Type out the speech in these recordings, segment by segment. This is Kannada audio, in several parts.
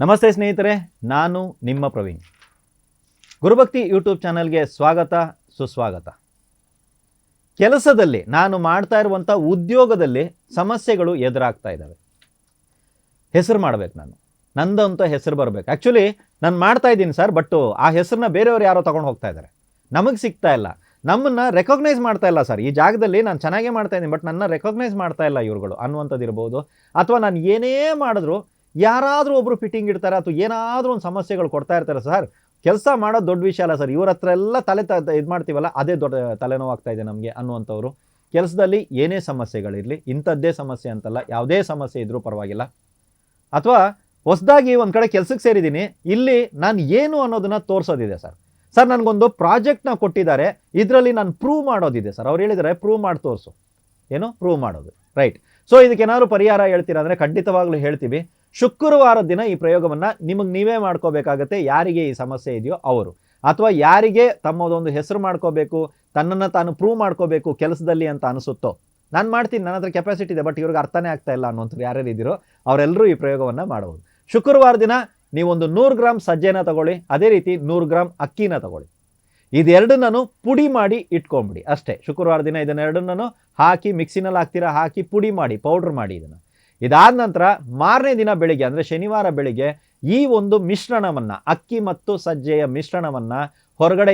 ನಮಸ್ತೆ ಸ್ನೇಹಿತರೆ, ನಾನು ನಿಮ್ಮ ಪ್ರವೀಣ್. ಗುರುಭಕ್ತಿ ಯೂಟ್ಯೂಬ್ ಚಾನಲ್ಗೆ ಸ್ವಾಗತ, ಸುಸ್ವಾಗತ. ಕೆಲಸದಲ್ಲಿ ನಾನು ಮಾಡ್ತಾ ಇರುವಂಥ ಉದ್ಯೋಗದಲ್ಲಿ ಸಮಸ್ಯೆಗಳು ಎದುರಾಗ್ತಾ ಇದ್ದಾವೆ. ಹೆಸರು ಮಾಡಬೇಕು, ನಂದಂತ ಹೆಸರು ಬರಬೇಕು. ಆ್ಯಕ್ಚುಲಿ ನಾನು ಮಾಡ್ತಾ ಇದ್ದೀನಿ ಸರ್, ಬಟ್ ಆ ಹೆಸರನ್ನ ಬೇರೆಯವರು ಯಾರೋ ತೊಗೊಂಡು ಹೋಗ್ತಾ ಇದ್ದಾರೆ, ನಮಗೆ ಸಿಗ್ತಾ ಇಲ್ಲ, ನಮ್ಮನ್ನು ರೆಕಗ್ನೈಸ್ ಮಾಡ್ತಾ ಇಲ್ಲ. ಸರ್, ಈ ಜಾಗದಲ್ಲಿ ನಾನು ಚೆನ್ನಾಗೇ ಮಾಡ್ತಾ ಇದ್ದೀನಿ, ಬಟ್ ನನ್ನ ರೆಕಗ್ನೈಸ್ ಮಾಡ್ತಾ ಇಲ್ಲ ಇವ್ರುಗಳು ಅನ್ನುವಂಥದ್ದು ಇರ್ಬೋದು. ಅಥವಾ ನಾನು ಏನೇ ಮಾಡಿದ್ರು ಯಾರಾದರೂ ಒಬ್ಬರು ಫಿಟ್ಟಿಂಗ್ ಇಡ್ತಾರೆ ಅಥವಾ ಏನಾದರೂ ಒಂದು ಸಮಸ್ಯೆಗಳು ಕೊಡ್ತಾ ಇರ್ತಾರೆ. ಸರ್, ಕೆಲಸ ಮಾಡೋದು ದೊಡ್ಡ ವಿಷಯ ಅಲ್ಲ ಸರ್, ಇವ್ರ ಹತ್ರ ಎಲ್ಲ ಇದು ಮಾಡ್ತೀವಲ್ಲ, ಅದೇ ದೊಡ್ಡ ತಲೆನೋವಾಗ್ತಾ ಇದೆ ನಮಗೆ ಅನ್ನುವಂಥವ್ರು. ಕೆಲಸದಲ್ಲಿ ಏನೇ ಸಮಸ್ಯೆಗಳಿರಲಿ, ಇಂಥದ್ದೇ ಸಮಸ್ಯೆ ಅಂತಲ್ಲ, ಯಾವುದೇ ಸಮಸ್ಯೆ ಇದ್ರೂ ಪರವಾಗಿಲ್ಲ. ಅಥವಾ ಹೊಸದಾಗಿ ಒಂದು ಕಡೆ ಕೆಲಸಕ್ಕೆ ಸೇರಿದ್ದೀನಿ, ಇಲ್ಲಿ ನಾನು ಏನು ಅನ್ನೋದನ್ನು ತೋರಿಸೋದಿದೆ. ಸರ್ ನನಗೊಂದು ಪ್ರಾಜೆಕ್ಟ್ನ ಕೊಟ್ಟಿದ್ದಾರೆ, ಇದರಲ್ಲಿ ನಾನು ಪ್ರೂವ್ ಮಾಡೋದಿದೆ ಸರ್. ಅವ್ರು ಹೇಳಿದರೆ ಪ್ರೂವ್ ಮಾಡಿ ತೋರಿಸು. ಏನು ಪ್ರೂವ್ ಮಾಡೋದು, ರೈಟ್. ಸೊ ಇದಕ್ಕೇನಾದ್ರು ಪರಿಹಾರ ಹೇಳ್ತೀರಾ ಅಂದರೆ ಖಂಡಿತವಾಗ್ಲೂ ಹೇಳ್ತೀವಿ. ಶುಕ್ರವಾರದ ದಿನ ಈ ಪ್ರಯೋಗವನ್ನು ನಿಮಗೆ ನೀವೇ ಮಾಡ್ಕೋಬೇಕಾಗತ್ತೆ. ಯಾರಿಗೆ ಈ ಸಮಸ್ಯೆ ಇದೆಯೋ ಅವರು, ಅಥವಾ ಯಾರಿಗೆ ತಮ್ಮದೊಂದು ಹೆಸರು ಮಾಡ್ಕೋಬೇಕು, ತನ್ನನ್ನು ತಾನು ಪ್ರೂವ್ ಮಾಡ್ಕೋಬೇಕು ಕೆಲಸದಲ್ಲಿ ಅಂತ ಅನಿಸುತ್ತೋ, ನಾನು ಮಾಡ್ತೀನಿ, ನನ್ನ ಹತ್ರ ಕೆಪಾಸಿಟಿ ಇದೆ, ಬಟ್ ಇವ್ರಿಗೆ ಅರ್ಥನೇ ಆಗ್ತಾ ಇಲ್ಲ ಅನ್ನೋಂಥವ್ರು ಯಾರ್ಯಾರು ಇದ್ದೀರೋ ಅವರೆಲ್ಲರೂ ಈ ಪ್ರಯೋಗವನ್ನು ಮಾಡಬಹುದು. ಶುಕ್ರವಾರ ದಿನ ನೀವೊಂದು 100 ಗ್ರಾಮ್ ಸಜ್ಜೆನ ತಗೊಳ್ಳಿ, ಅದೇ ರೀತಿ 100 ಗ್ರಾಮ್ ಅಕ್ಕಿನ ತಗೊಳ್ಳಿ. ಇದೆರಡನ್ನೂ ಪುಡಿ ಮಾಡಿ ಇಟ್ಕೊಂಬಿಡಿ ಅಷ್ಟೇ. ಶುಕ್ರವಾರ ದಿನ ಇದನ್ನೆರಡನ್ನೂ ಹಾಕಿ ಮಿಕ್ಸಿನಲ್ಲಿ ಹಾಕಿ ಪುಡಿ ಮಾಡಿ ಪೌಡ್ರ್ ಮಾಡಿ ಇದನ್ನು. ಇದಾದ ನಂತರ ಮಾರನೇ ದಿನ ಬೆಳಿಗ್ಗೆ ಅಂದರೆ ಶನಿವಾರ ಬೆಳಿಗ್ಗೆ ಈ ಒಂದು ಮಿಶ್ರಣವನ್ನು, ಅಕ್ಕಿ ಮತ್ತು ಸಜ್ಜೆಯ ಮಿಶ್ರಣವನ್ನು ಹೊರಗಡೆ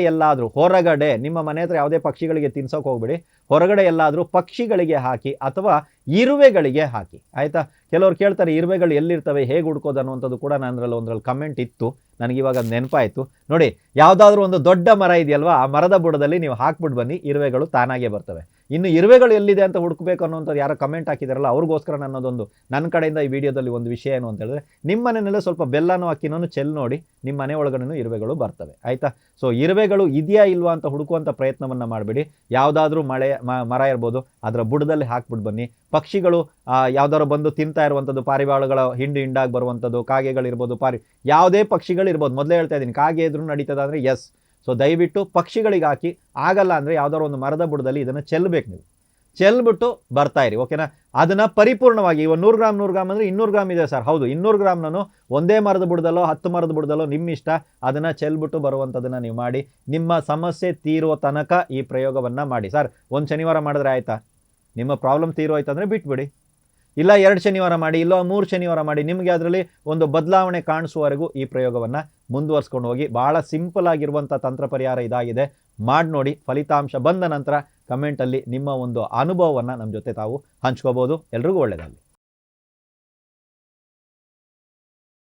ನಿಮ್ಮ ಮನೆ ಹತ್ರ ಯಾವುದೇ ಪಕ್ಷಿಗಳಿಗೆ ತಿನ್ಸೋಕೆ ಹೋಗ್ಬೇಡಿ, ಹೊರಗಡೆ ಎಲ್ಲಾದರೂ ಪಕ್ಷಿಗಳಿಗೆ ಹಾಕಿ ಅಥವಾ ಇರುವೆಗಳಿಗೆ ಹಾಕಿ, ಆಯಿತಾ. ಕೆಲವ್ರು ಕೇಳ್ತಾರೆ ಇರುವೆಗಳು ಎಲ್ಲಿರ್ತವೆ, ಹೇಗೆ ಹುಡ್ಕೋದು ಅನ್ನುವಂಥದ್ದು ಕೂಡ ಒಂದರಲ್ಲಿ ಕಮೆಂಟ್ ಇತ್ತು, ನನಗಿವಾಗ ನೆನಪಾಯಿತು. ನೋಡಿ, ಯಾವುದಾದ್ರೂ ಒಂದು ದೊಡ್ಡ ಮರ ಇದೆಯಲ್ವಾ, ಆ ಮರದ ಬುಡದಲ್ಲಿ ನೀವು ಹಾಕ್ಬಿಟ್ಟು ಬನ್ನಿ, ಇರುವೆಗಳು ತಾನಾಗೇ ಬರ್ತವೆ. ಇನ್ನು ಇರುವೆಗಳು ಎಲ್ಲಿದೆ ಅಂತ ಹುಡುಕಬೇಕು ಅನ್ನೋಂಥದ್ದು ಯಾರೋ ಕಮೆಂಟ್ ಹಾಕಿದಾರಲ್ಲ, ಅವ್ರಿಗೋಸ್ಕರ ನನ್ನದೊಂದು ನನ್ನ ಕಡೆಯಿಂದ ಈ ವಿಡಿಯೋದಲ್ಲಿ ಒಂದು ವಿಷಯ ಏನು ಅಂತ ಹೇಳಿದ್ರೆ, ನಿಮ್ಮ ಮನೆಯಲ್ಲೇ ಸ್ವಲ್ಪ ಬೆಲ್ಲನೋ ಅಕ್ಕಿನೂ ಚೆಲ್ಲಿ ನೋಡಿ, ನಿಮ್ಮ ಮನೆ ಒಳಗಡೆ ಇರುವೆಗಳು ಬರ್ತವೆ, ಆಯಿತಾ. ಸೊ ಇರುವೆಗಳು ಇದೆಯಾ ಇಲ್ವಾ ಅಂತ ಹುಡುಕುವಂಥ ಪ್ರಯತ್ನವನ್ನು ಮಾಡಬೇಡಿ. ಯಾವುದಾದ್ರೂ ಮರ ಇರ್ಬೋದು, ಅದರ ಬುಡದಲ್ಲಿ ಹಾಕ್ಬಿಟ್ಟು ಬನ್ನಿ. ಪಕ್ಷಿಗಳು ಯಾವ್ದಾದ್ರು ಬಂದು ತಿಂತಾ ಇರುವಂಥದ್ದು, ಪಾರಿವಾಳಗಳ ಹಿಂಡಾಗಿ ಬರುವಂಥದ್ದು, ಕಾಗೆಗಳಿರ್ಬೋದು, ಯಾವುದೇ ಪಕ್ಷಿಗಳಿರ್ಬೋದು. ಮೊದಲೇ ಹೇಳ್ತಾ ಇದ್ದೀನಿ, ಕಾಗೆ ಎದುರು ನಡೀತದ ಅಂದರೆ ಎಸ್. ಸೊ ದಯವಿಟ್ಟು ಪಕ್ಷಿಗಳಿಗೆ ಹಾಕಿ, ಆಗಲ್ಲ ಅಂದರೆ ಯಾವ್ದಾದ್ರು ಒಂದು ಮರದ ಬುಡದಲ್ಲಿ ಇದನ್ನು ಚೆಲ್ಲಬೇಕು. ನೀವು ಚೆಲ್ಬಿಟ್ಟು ಬರ್ತಾ ಇರಿ, ಓಕೆನಾ. ಅದನ್ನು ಪರಿಪೂರ್ಣವಾಗಿ, ಇವಾಗ 100 ಗ್ರಾಮ್ ಅಂದರೆ 200 ಗ್ರಾಮ್ ಇದೆ ಸರ್, ಹೌದು 200 ಗ್ರಾಮ್ನೂ ಒಂದೇ ಮರದ ಬುಡದಲ್ಲೋ 10 ಮರದ ಬುಡದಲ್ಲೋ ನಿಮ್ಮ ಇಷ್ಟ, ಅದನ್ನು ಚೆಲ್ಬಿಟ್ಟು ಬರುವಂಥದ್ದನ್ನು ನೀವು ಮಾಡಿ. ನಿಮ್ಮ ಸಮಸ್ಯೆ ತೀರುವ ತನಕ ಈ ಪ್ರಯೋಗವನ್ನು ಮಾಡಿ. ಸರ್, ಒಂದು ಶನಿವಾರ ಮಾಡಿದ್ರೆ ಆಯಿತಾ, ನಿಮ್ಮ ಪ್ರಾಬ್ಲಮ್ ತೀರೋಯ್ತು ಅಂದರೆ ಬಿಟ್ಬಿಡಿ. ಇಲ್ಲ 2 ಶನಿವಾರ ಮಾಡಿ, ಇಲ್ಲ 3 ಶನಿವಾರ ಮಾಡಿ, ನಿಮಗೆ ಅದರಲ್ಲಿ ಒಂದು ಬದಲಾವಣೆ ಕಾಣಿಸುವವರೆಗೂ ಈ ಪ್ರಯೋಗವನ್ನು ಮುಂದುವರ್ಸ್ಕೊಂಡು ಹೋಗಿ. ಭಾಳ ಸಿಂಪಲ್ ಆಗಿರುವಂಥ ತಂತ್ರ ಪರಿಹಾರ ಇದಾಗಿದೆ, ಮಾಡಿ ನೋಡಿ. ಫಲಿತಾಂಶ ಬಂದ ನಂತರ ಕಮೆಂಟಲ್ಲಿ ನಿಮ್ಮ ಒಂದು ಅನುಭವವನ್ನು ನಮ್ಮ ಜೊತೆ ತಾವು ಹಂಚ್ಕೋಬೋದು. ಎಲ್ರಿಗೂ ಒಳ್ಳೆಯದಾಗಲಿ.